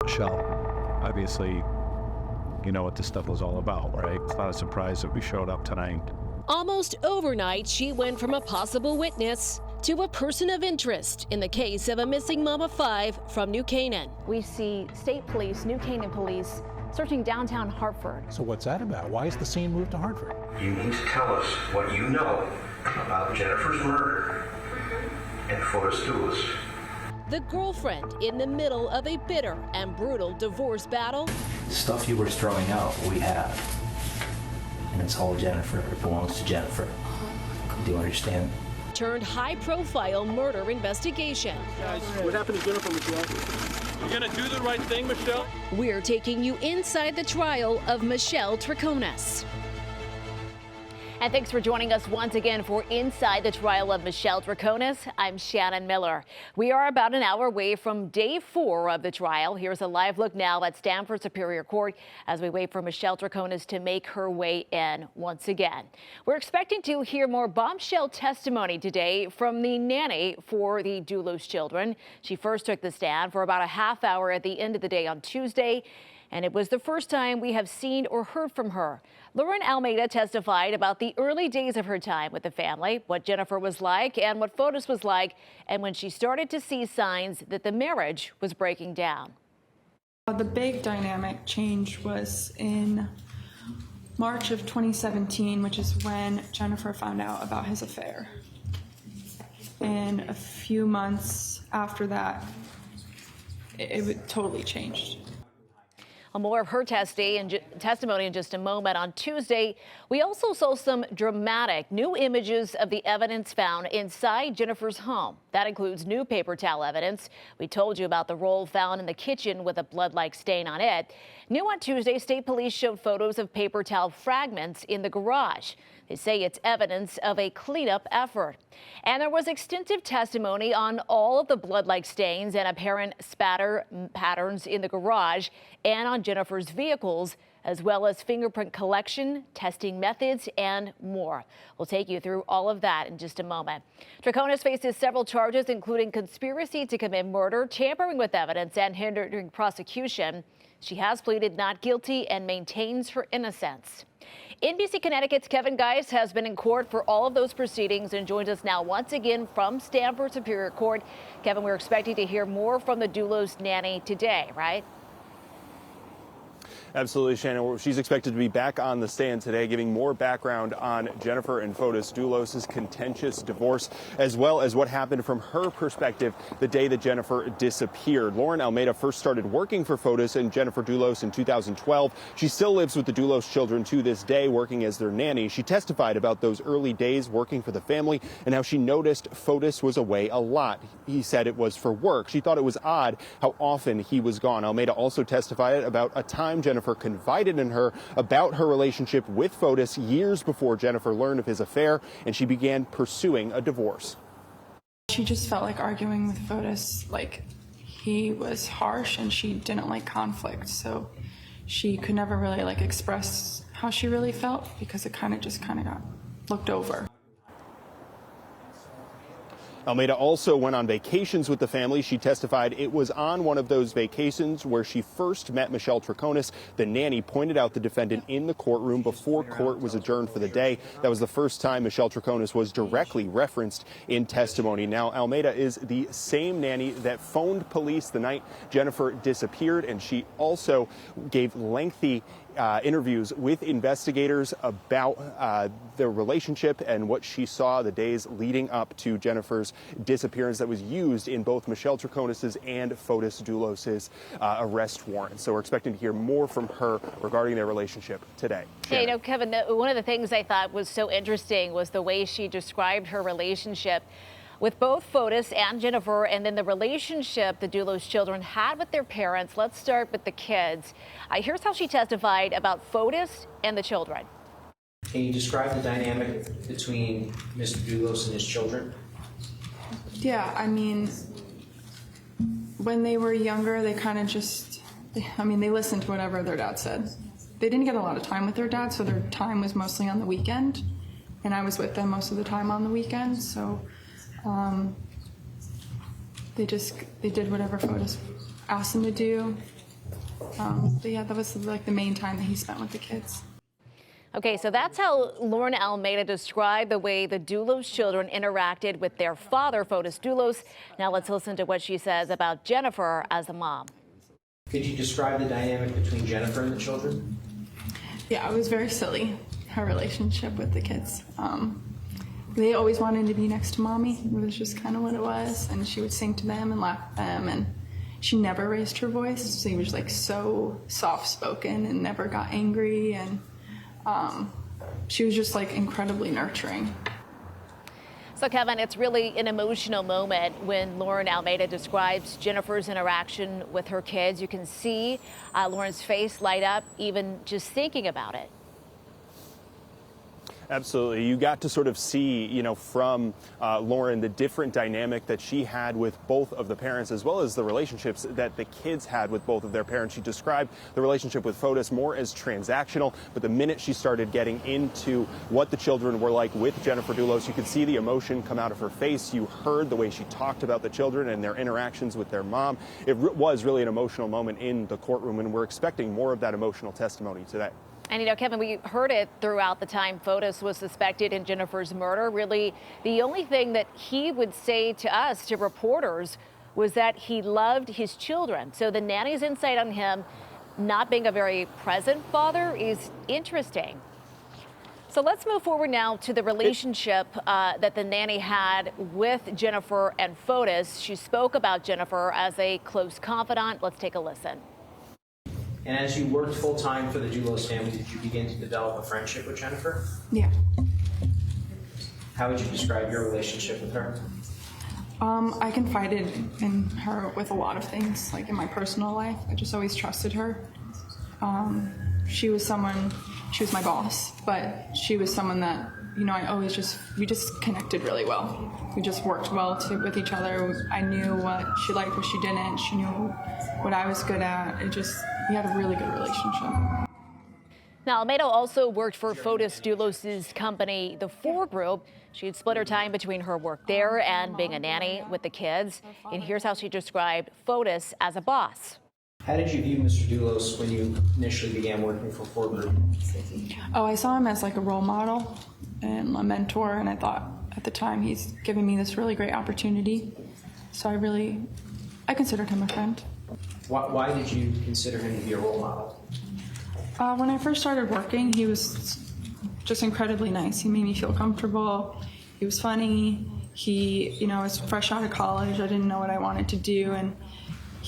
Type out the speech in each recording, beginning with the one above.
Michelle, obviously, you know what this stuff was all about, right? It's not a surprise that we showed up tonight. Almost overnight, she went from a possible witness to a person of interest in the case of a missing mom of 5 from New Canaan. We see state police, New Canaan police, searching downtown Hartford. So what's that about? Why is the scene moved to Hartford? You need to tell us what you know about Jennifer's murder and Forrest Dulles. The girlfriend in the middle of a bitter and brutal divorce battle. The stuff you were throwing out, we have. And it's all Jennifer. It belongs to Jennifer. Do you understand? Turned high-profile murder investigation. Guys, what happened to Jennifer, Michelle? You're gonna do the right thing, Michelle? We're taking you inside the trial of Michelle Troconis. And thanks for joining us once again for Inside the Trial of Michelle Troconis. I'm Shannon Miller. We are about an hour away from day 4 of the trial. Here's a live look now at Stamford Superior Court as we wait for Michelle Troconis to make her way in once again. We're expecting to hear more bombshell testimony today from the nanny for the Dulles children. She first took the stand for about a half hour at the end of the day on Tuesday, and it was the first time we have seen or heard from her. Lauren Almeida testified about the early days of her time with the family, what Jennifer was like and what Fotis was like, and when she started to see signs that the marriage was breaking down. The big dynamic change was in March of 2017, which is when Jennifer found out about his affair. And a few months after that, it totally changed. More of her testimony in just a moment. On Tuesday, we also saw some dramatic new images of the evidence found inside Jennifer's home. That includes new paper towel evidence. We told you about the roll found in the kitchen with a blood-like stain on it. New on Tuesday, state police showed photos of paper towel fragments in the garage. They say it's evidence of a cleanup effort. And there was extensive testimony on all of the blood-like stains and apparent spatter patterns in the garage and on Jennifer's vehicles, as well as fingerprint collection, testing methods, and more. We'll take you through all of that in just a moment. Troconis faces several charges, including conspiracy to commit murder, tampering with evidence, and hindering prosecution. She has pleaded not guilty and maintains her innocence. NBC Connecticut's Kevin Geis has been in court for all of those proceedings and joins us now once again from Stamford Superior Court. Kevin, we're expecting to hear more from the Dulles nanny today, right? Absolutely, Shannon. She's expected to be back on the stand today, giving more background on Jennifer and Fotis Dulles' contentious divorce, as well as what happened from her perspective the day that Jennifer disappeared. Lauren Almeida first started working for Fotis and Jennifer Dulles in 2012. She still lives with the Dulles children to this day, working as their nanny. She testified about those early days working for the family and how she noticed Fotis was away a lot. He said it was for work. She thought it was odd how often he was gone. Almeida also testified about a time Jennifer confided in her about her relationship with Fotis years before Jennifer learned of his affair, and she began pursuing a divorce. She just felt like arguing with Fotis, like he was harsh and she didn't like conflict, so she could never really express how she really felt because it kind of got looked over. Almeida also went on vacations with the family. She testified it was on one of those vacations where she first met Michelle Troconis. The nanny pointed out the defendant in the courtroom before court was adjourned for the day. That was the first time Michelle Troconis was directly referenced in testimony. Now, Almeida is the same nanny that phoned police the night Jennifer disappeared, and she also gave lengthy interviews with investigators about their relationship and what she saw the days leading up to Jennifer's disappearance that was used in both Michelle Troconis' and Fotis Dulles' arrest warrant. So we're expecting to hear more from her regarding their relationship today. Yeah, you know, Kevin, one of the things I thought was so interesting was the way she described her relationship with both Fotis and Jennifer, and then the relationship the Dulles children had with their parents. Let's start with the kids. Here's how she testified about Fotis and the children. Can you describe the dynamic between Mr. Dulles and his children? Yeah, I mean, when they were younger, they kind of they listened to whatever their dad said. They didn't get a lot of time with their dad, so their time was mostly on the weekend, and I was with them most of the time on the weekend, so they did whatever Fotis asked them to do. But yeah, that was like the main time that he spent with the kids. Okay, so that's how Lauren Almeida described the way the Dulos children interacted with their father, Fotis Dulos. Now let's listen to what she says about Jennifer as a mom. Could you describe the dynamic between Jennifer and the children? Yeah, it was very silly, her relationship with the kids. They always wanted to be next to mommy. It was just kind of what it was. And she would sing to them and laugh at them. And she never raised her voice. She was like so soft-spoken and never got angry. And she was just like incredibly nurturing. So, Kevin, it's really an emotional moment when Lauren Almeida describes Jennifer's interaction with her kids. You can see Lauren's face light up even just thinking about it. Absolutely. You got to sort of see, from Lauren, the different dynamic that she had with both of the parents, as well as the relationships that the kids had with both of their parents. She described the relationship with Fotis more as transactional, but the minute she started getting into what the children were like with Jennifer Dulos, you could see the emotion come out of her face. You heard the way she talked about the children and their interactions with their mom. It was really an emotional moment in the courtroom, and we're expecting more of that emotional testimony today. And, Kevin, we heard it throughout the time Fotis was suspected in Jennifer's murder. Really, the only thing that he would say to us, to reporters, was that he loved his children. So the nanny's insight on him not being a very present father is interesting. So let's move forward now to the relationship that the nanny had with Jennifer and Fotis. She spoke about Jennifer as a close confidant. Let's take a listen. And as you worked full-time for the Dulos family, did you begin to develop a friendship with Jennifer? Yeah. How would you describe your relationship with her? I confided in her with a lot of things, like in my personal life. I just always trusted her. She was my boss, but she was someone that, we just connected really well. We just worked well with each other. I knew what she liked, what she didn't. She knew what I was good at. We had a really good relationship. Now, Almeida also worked for Fotis Dulos' company, the Four Group. She had split her time between her work there and being a nanny with the kids. And here's how she described Fotis as a boss. How did you view Mr. Dulos when you initially began working for Four Group? Oh, I saw him as like a role model and a mentor, and I thought at the time he's giving me this really great opportunity. So I considered him a friend. Why did you consider him to be a role model? When I first started working, he was just incredibly nice. He made me feel comfortable. He was funny. He, was fresh out of college. I didn't know what I wanted to do, and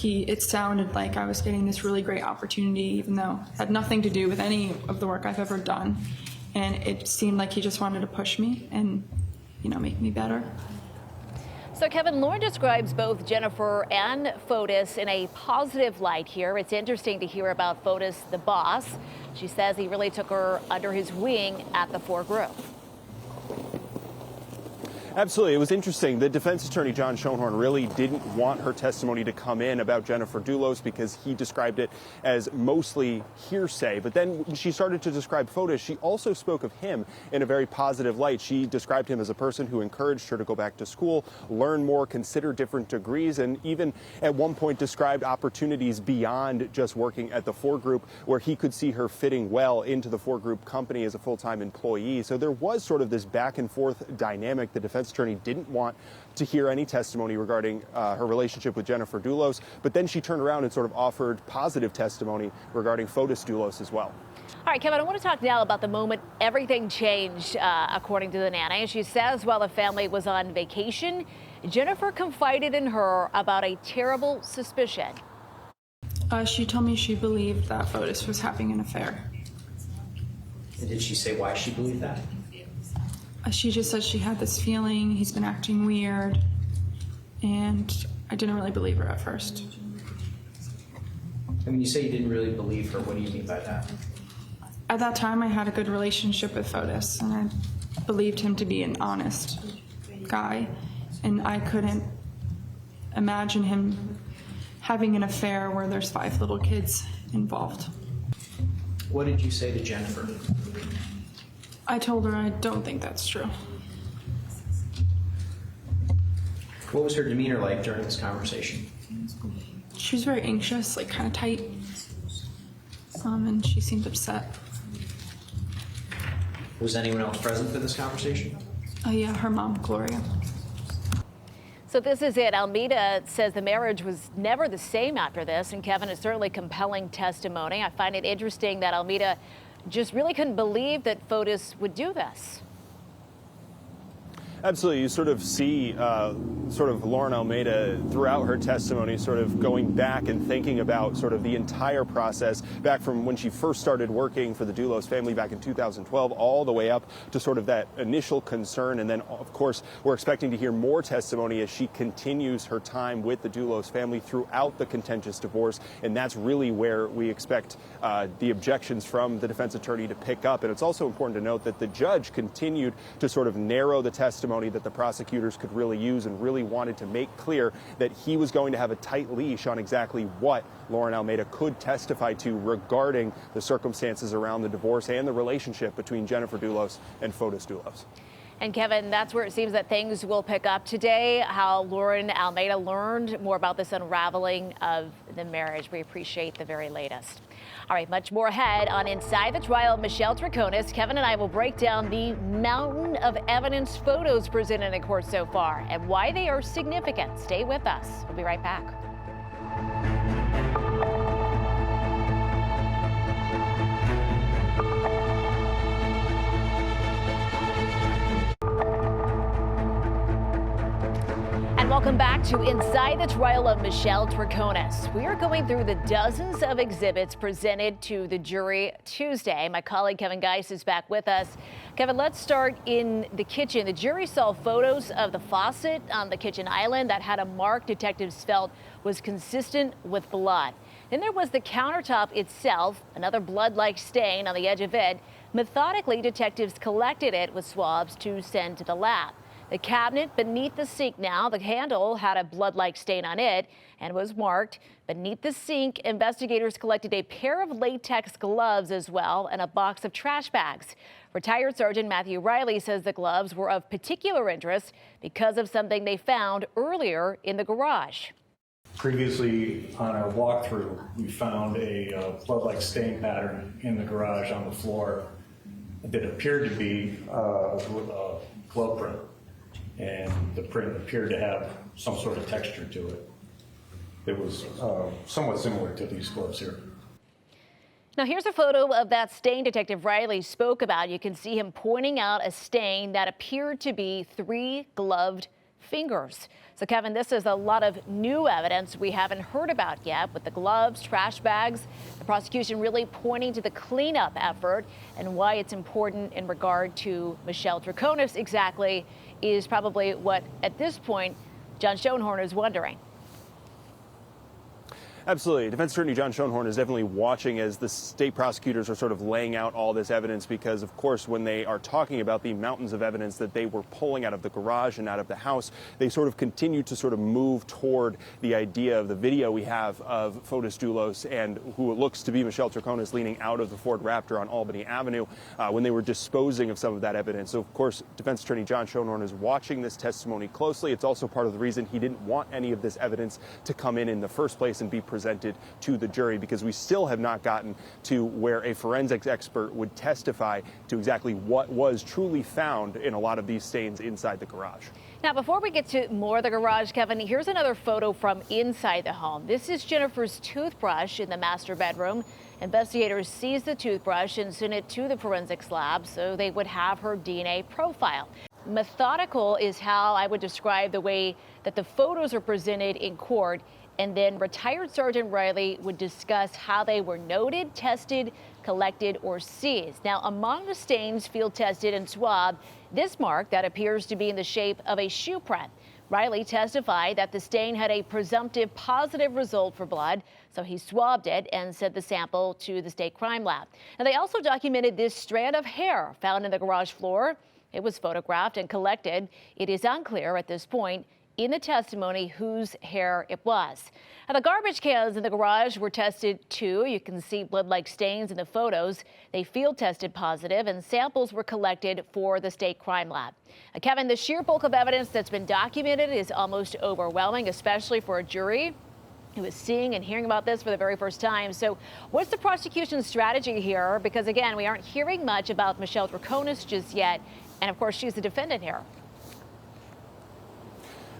it sounded like I was getting this really great opportunity, even though it had nothing to do with any of the work I've ever done. And it seemed like he just wanted to push me and, make me better. So, Kevin, Lauren describes both Jennifer and Fotis in a positive light here. It's interesting to hear about Fotis, the boss. She says he really took her under his wing at the Four Group. Absolutely. It was interesting. The defense attorney, John Schoenhorn, really didn't want her testimony to come in about Jennifer Dulos because he described it as mostly hearsay. But then when she started to describe Fotis, she also spoke of him in a very positive light. She described him as a person who encouraged her to go back to school, learn more, consider different degrees, and even at one point described opportunities beyond just working at the Four Group, where he could see her fitting well into the Four Group company as a full-time employee. So there was sort of this back and forth dynamic. The defense attorney didn't want to hear any testimony regarding her relationship with Jennifer Dulos, but then she turned around and sort of offered positive testimony regarding Fotis Dulos as well. All right, Kevin, I want to talk now about the moment everything changed, according to the nanny. She says while the family was on vacation, Jennifer confided in her about a terrible suspicion. She told me she believed that Fotis was having an affair. And did she say why she believed that? She just said she had this feeling, he's been acting weird, and I didn't really believe her at first. And when you say you didn't really believe her, what do you mean by that? At that time, I had a good relationship with Fotis, and I believed him to be an honest guy, and I couldn't imagine him having an affair where there's 5 little kids involved. What did you say to Jennifer? I told her I don't think that's true. What was her demeanor like during this conversation? She was very anxious, like kind of tight. and she seemed upset. Was anyone else present for this conversation? Yeah, her mom, Gloria. So this is it. Almeida says the marriage was never the same after this, and Kevin, is certainly compelling testimony. I find it interesting that Almeida just really couldn't believe that Fotis would do this. Absolutely. You sort of see sort of Lauren Almeida throughout her testimony sort of going back and thinking about sort of the entire process back from when she first started working for the Dulos family back in 2012 all the way up to sort of that initial concern. And then, of course, we're expecting to hear more testimony as she continues her time with the Dulos family throughout the contentious divorce. And that's really where we expect the objections from the defense attorney to pick up. And it's also important to note that the judge continued to sort of narrow the testimony that the prosecutors could really use and really wanted to make clear that he was going to have a tight leash on exactly what Lauren Almeida could testify to regarding the circumstances around the divorce and the relationship between Jennifer Dulos and Fotis Dulos. And Kevin, that's where it seems that things will pick up today, how Lauren Almeida learned more about this unraveling of the marriage. We appreciate the very latest. All right, much more ahead on Inside the Trial of Michelle Troconis. Kevin and I will break down the mountain of evidence photos presented in court so far and why they are significant. Stay with us. We'll be right back. Welcome back to Inside the Trial of Michelle Troconis. We are going through the dozens of exhibits presented to the jury Tuesday. My colleague Kevin Geis is back with us. Kevin, let's start in the kitchen. The jury saw photos of the faucet on the kitchen island that had a mark detectives felt was consistent with blood. Then there was the countertop itself, another blood-like stain on the edge of it. Methodically, detectives collected it with swabs to send to the lab. The cabinet beneath the sink now, the handle had a blood-like stain on it and was marked. Beneath the sink, investigators collected a pair of latex gloves as well and a box of trash bags. Retired Sergeant Matthew Riley says the gloves were of particular interest because of something they found earlier in the garage. Previously, on our walkthrough, we found a blood-like stain pattern in the garage on the floor that appeared to be a glove print. And the print appeared to have some sort of texture to it. It was somewhat similar to these gloves here. Now here's a photo of that stain Detective Riley spoke about. You can see him pointing out a stain that appeared to be 3 gloved fingers. So Kevin, this is a lot of new evidence we haven't heard about yet with the gloves, trash bags, the prosecution really pointing to the cleanup effort and why it's important in regard to Michelle Troconis exactly is probably what, at this point, John Schoenhorn is wondering. Absolutely. Defense Attorney John Schoenhorn is definitely watching as the state prosecutors are sort of laying out all this evidence because, of course, when they are talking about the mountains of evidence that they were pulling out of the garage and out of the house, they sort of continue to sort of move toward the idea of the video we have of Fotis Dulos and who looks to be Michelle Troconis leaning out of the Ford Raptor on Albany Avenue when they were disposing of some of that evidence. So, of course, Defense Attorney John Schoenhorn is watching this testimony closely. It's also part of the reason he didn't want any of this evidence to come in the first place and be presented to the jury because we still have not gotten to where a forensics expert would testify to exactly what was truly found in a lot of these stains inside the garage. Now, before we get to more of the garage, Kevin, here's another photo from inside the home. This is Jennifer's toothbrush in the master bedroom. Investigators seized the toothbrush and sent it to the forensics lab so they would have her DNA profile. Methodical is how I would describe the way that the photos are presented in court. And then retired Sergeant Riley would discuss how they were noted, tested, collected, or seized. Now, among the stains field tested and swabbed, this mark that appears to be in the shape of a shoe print. Riley testified that the stain had a presumptive positive result for blood, so he swabbed it and sent the sample to the state crime lab. And they also documented this strand of hair found in the garage floor. It was photographed and collected. It is unclear at this point in the testimony whose hair it was. Now, the garbage cans in the garage were tested too. You can see blood-like stains in the photos. They field tested positive and samples were collected for the state crime lab. Now, Kevin, the sheer bulk of evidence that's been documented is almost overwhelming, especially for a jury. who is seeing and hearing about this for the very first time. So what's the prosecution's strategy here? Because again, we aren't hearing much about Michelle Troconis just yet. And of course, she's the defendant here.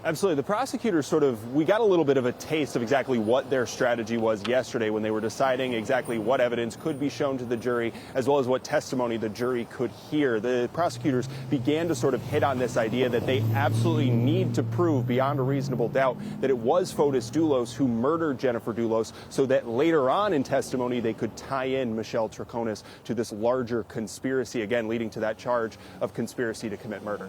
Absolutely. The prosecutors we got a little bit of a taste of exactly what their strategy was yesterday when they were deciding exactly what evidence could be shown to the jury, as well as what testimony the jury could hear. The prosecutors began to hit on this idea that they absolutely need to prove beyond a reasonable doubt that it was Fotis Dulos who murdered Jennifer Dulos, so that later on in testimony they could tie in Michelle Troconis to this larger conspiracy, again leading to that charge of conspiracy to commit murder.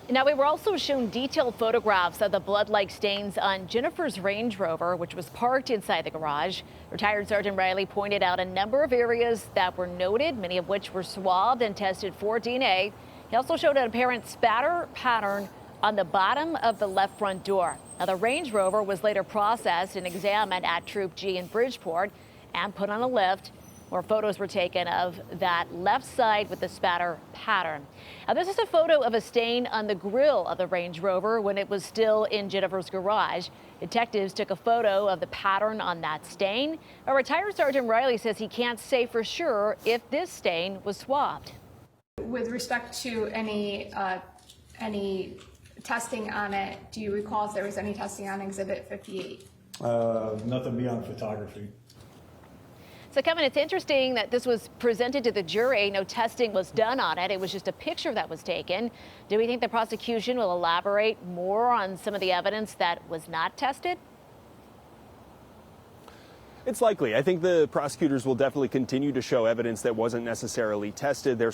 Now, we were also shown detailed photographs of the blood-like stains on Jennifer's Range Rover, which was parked inside the garage. Retired Sergeant Riley pointed out a number of areas that were noted, many of which were swabbed and tested for DNA. He also showed an apparent spatter pattern on the bottom of the left front door. Now, the Range Rover was later processed and examined at Troop G in Bridgeport and put on a lift, where photos were taken of that left side with the spatter pattern. Now, this is a photo of a stain on the grille of the Range Rover when it was still in Jennifer's garage. Detectives took a photo of the pattern on that stain. A retired Sergeant Riley says he can't say for sure if this stain was swabbed. With respect to any testing on it, do you recall if there was any testing on Exhibit 58? Nothing beyond photography. So, Kevin, it's interesting that this was presented to the jury. No testing was done on it. It was just a picture that was taken. Do we think the prosecution will elaborate more on some of the evidence that was not tested? It's likely. I think the prosecutors will definitely continue to show evidence that wasn't necessarily tested. They're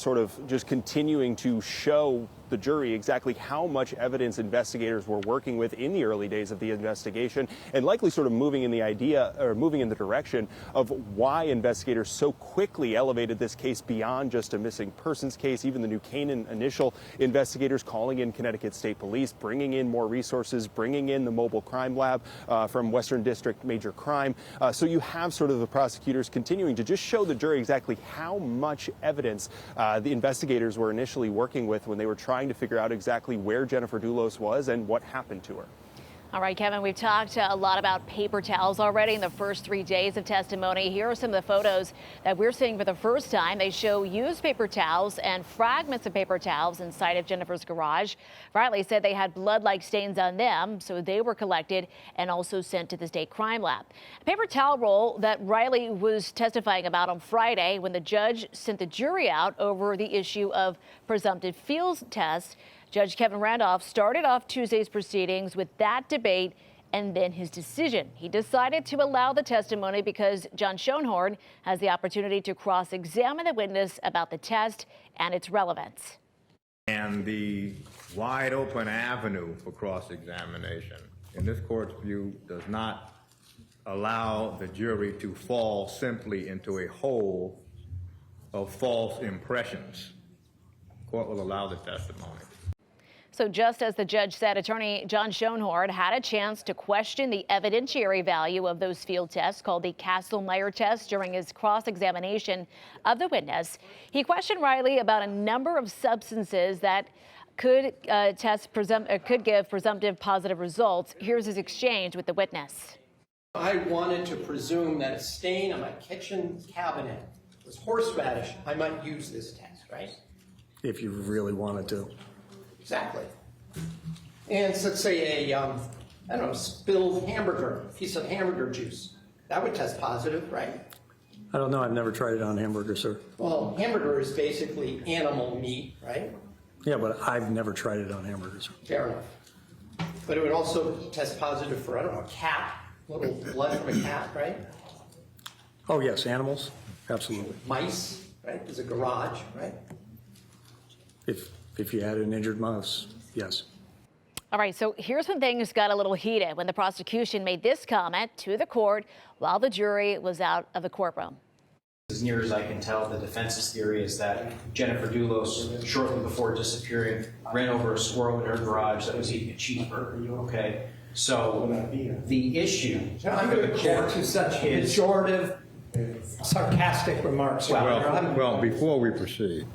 just continuing to show the jury exactly how much evidence investigators were working with in the early days of the investigation, and likely moving in the direction of why investigators so quickly elevated this case beyond just a missing persons case. Even the New Canaan initial investigators calling in Connecticut State Police, bringing in more resources, bringing in the mobile crime lab from Western District Major Crime. So you have the prosecutors continuing to just show the jury exactly how much evidence the investigators were initially working with when they were trying to figure out exactly where Jennifer Dulos was and what happened to her. All right, Kevin, we've talked a lot about paper towels already in the first 3 days of testimony. Here are some of the photos that we're seeing for the first time. They show used paper towels and fragments of paper towels inside of Jennifer's garage. Riley said they had blood-like stains on them, so they were collected and also sent to the state crime lab. A paper towel roll that Riley was testifying about on Friday when the judge sent the jury out over the issue of presumptive field tests. Judge Kevin Randolph started off Tuesday's proceedings with that debate and then his decision. He decided to allow the testimony because John Schoenhorn has the opportunity to cross-examine the witness about the test and its relevance. And the wide open avenue for cross-examination, in this court's view, does not allow the jury to fall simply into a hole of false impressions. The court will allow the testimony. So just as the judge said, attorney John Schoenhorn had a chance to question the evidentiary value of those field tests called the Kastle-Meyer test during his cross-examination of the witness. He questioned Riley about a number of substances that could give presumptive positive results. Here's his exchange with the witness. I wanted to presume that a stain on my kitchen cabinet was horseradish. I might use this test, right? If you really wanted to. Exactly. And so let's say a, spilled hamburger, piece of hamburger juice. That would test positive, right? I don't know. I've never tried it on hamburger, sir. Well, hamburger is basically animal meat, right? Yeah, but I've never tried it on hamburgers. Fair enough. But it would also test positive for, a cat, little blood from a cat, right? Oh, yes, animals. Absolutely. Mice, right? There's a garage, right? If you had an injured mouse, yes. All right, so here's when things got a little heated when the prosecution made this comment to the court while the jury was out of the courtroom. As near as I can tell, the defense's theory is that Jennifer Dulos, shortly before disappearing, ran over a squirrel in her garage that was eating a cheeseburger. Are you okay? So the issue I'm going to object to such pejorative, sarcastic remarks. Well, before we proceed.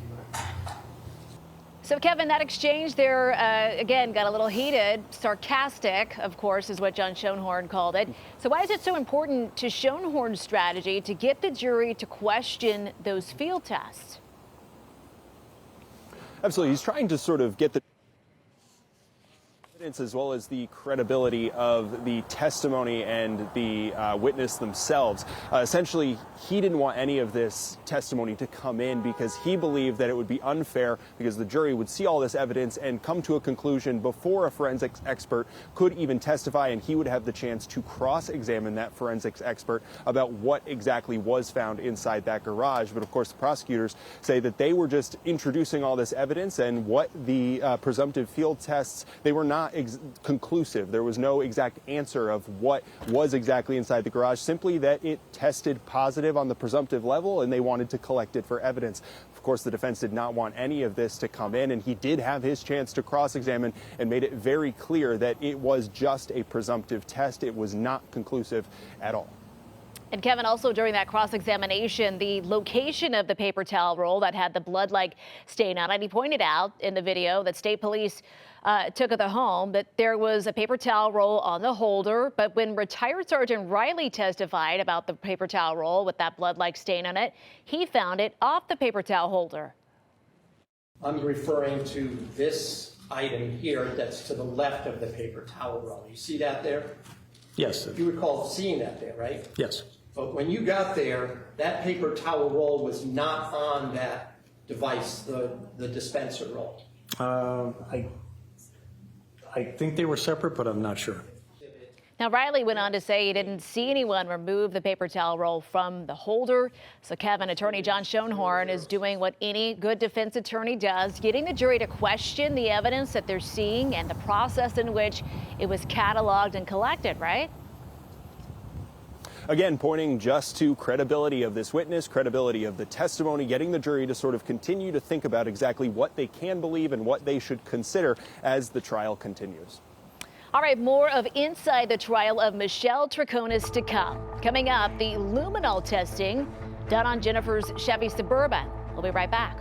So, Kevin, that exchange there, again, got a little heated. Sarcastic, of course, is what John Schoenhorn called it. So why is it so important to Schoenhorn's strategy to get the jury to question those field tests? Absolutely. He's trying to sort of get the evidence as well as the credibility of the testimony and the witness themselves. Essentially, he didn't want any of this testimony to come in because he believed that it would be unfair because the jury would see all this evidence and come to a conclusion before a forensics expert could even testify, and he would have the chance to cross-examine that forensics expert about what exactly was found inside that garage. But of course, the prosecutors say that they were just introducing all this evidence, and what the presumptive field tests, they were not conclusive. There was no exact answer of what was exactly inside the garage, simply that it tested positive on the presumptive level and they wanted to collect it for evidence. Of course, the defense did not want any of this to come in, and he did have his chance to cross-examine and made it very clear that it was just a presumptive test. It was not conclusive at all. And Kevin, also during that cross-examination, the location of the paper towel roll that had the blood-like stain on it, he pointed out in the video that state police took at the home that there was a paper towel roll on the holder. But when retired Sergeant Riley testified about the paper towel roll with that blood-like stain on it, he found it off the paper towel holder. I'm referring to this item here that's to the left of the paper towel roll. You see that there? Yes. You recall seeing that there, right? Yes. But when you got there, that paper towel roll was not on that device, the dispenser roll. I think they were separate, but I'm not sure. Now, Riley went on to say he didn't see anyone remove the paper towel roll from the holder. So, Kevin, attorney John Schoenhorn is doing what any good defense attorney does, getting the jury to question the evidence that they're seeing and the process in which it was cataloged and collected, right? Again, pointing just to credibility of this witness, credibility of the testimony, getting the jury to sort of continue to think about exactly what they can believe and what they should consider as the trial continues. All right, more of inside the trial of Michelle Troconis to come. Coming up, the luminol testing done on Jennifer's Chevy Suburban. We'll be right back.